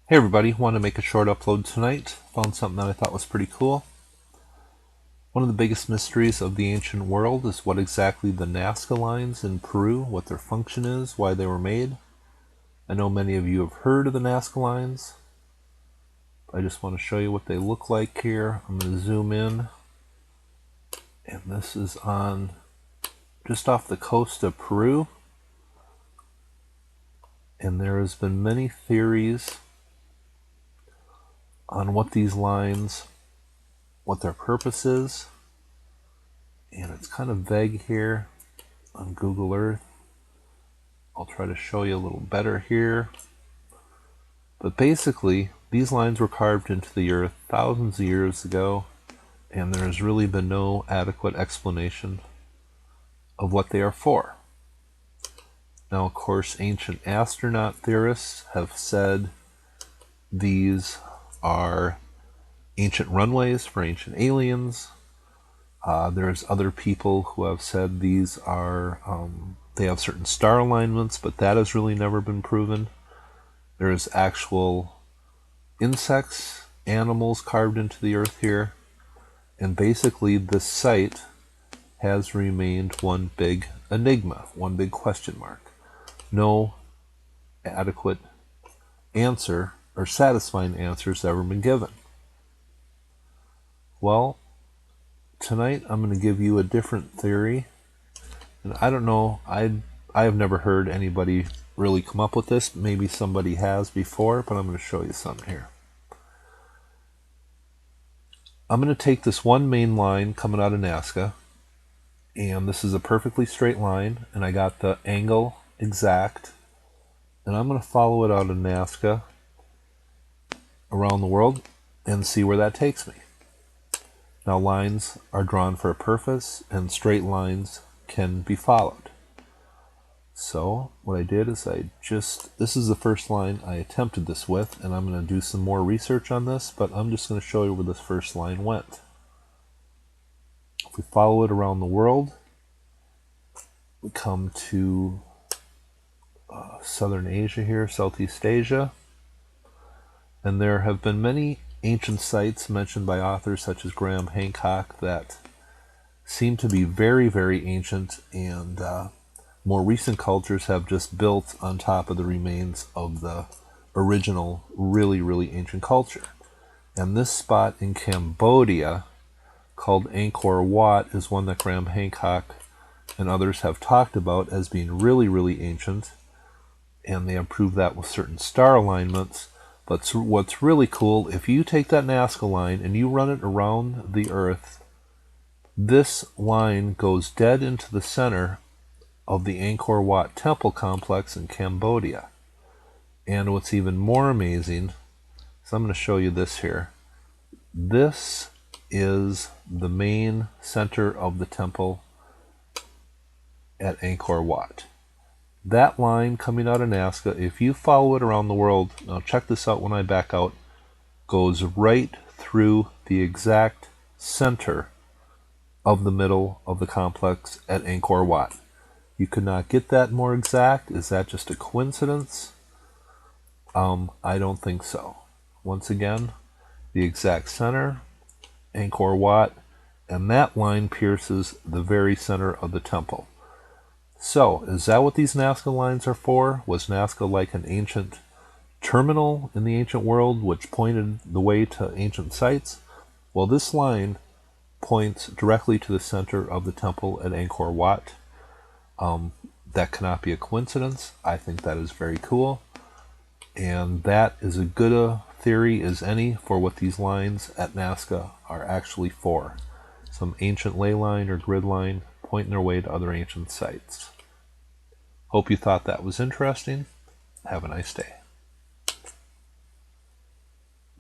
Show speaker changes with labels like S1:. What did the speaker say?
S1: Hey everybody, want to make a short upload tonight. Found something that I thought was pretty cool. One of the biggest mysteries of the ancient world is what exactly the Nazca Lines in Peru, what their function is, why they were made. I know many of you have heard of the Nazca Lines. I just want to show you what they look like here. I'm going to zoom in. And this is on just off the coast of Peru. And there has been many theories on what these lines, what their purpose is, and it's kind of vague here on Google Earth. I'll try to show you a little better here. But basically, these lines were carved into the earth thousands of years ago, and there has really been no adequate explanation of what they are for. Now, of course, ancient astronaut theorists have said these are ancient runways for ancient aliens. There's other people who have said these are, they have certain star alignments, but that has really never been proven. There's actual insects, animals carved into the earth here, and basically this site has remained one big enigma, one big question mark. No adequate answer or satisfying answers ever been given. Well, tonight I'm going to give you a different theory, and I don't know, I have never heard anybody really come up with this. Maybe somebody has before, but I'm going to show you something here. I'm going to take this one main line coming out of Nasca, and this is a perfectly straight line, and I got the angle exact, and I'm going to follow it out of Nasca around the world and see where that takes me. Now, lines are drawn for a purpose, and straight lines can be followed. So what I did is this is the first line I attempted this with, and I'm going to do some more research on this, but I'm just going to show you where this first line went. If we follow it around the world, we come to Southern Asia here, Southeast Asia, and there have been many ancient sites mentioned by authors such as Graham Hancock that seem to be very, very ancient, and more recent cultures have just built on top of the remains of the original, really, really ancient culture. And this spot in Cambodia, called Angkor Wat, is one that Graham Hancock and others have talked about as being really, really ancient, and they have proved that with certain star alignments. But what's really cool, if you take that Nazca line and you run it around the earth, this line goes dead into the center of the Angkor Wat temple complex in Cambodia. And what's even more amazing, so I'm going to show you this here. This is the main center of the temple at Angkor Wat. That line coming out of Nasca, if you follow it around the world, now check this out when I back out, goes right through the exact center of the middle of the complex at Angkor Wat. You could not get that more exact. Is that just a coincidence? I don't think so. Once again, the exact center, Angkor Wat, and that line pierces the very center of the temple. So, is that what these Nazca lines are for? Was Nazca like an ancient terminal in the ancient world which pointed the way to ancient sites? Well, this line points directly to the center of the temple at Angkor Wat. That cannot be a coincidence. I think that is very cool. And that is as good a theory as any for what these lines at Nazca are actually for. Some ancient ley line or grid line pointing their way to other ancient sites. Hope you thought that was interesting. Have a nice day.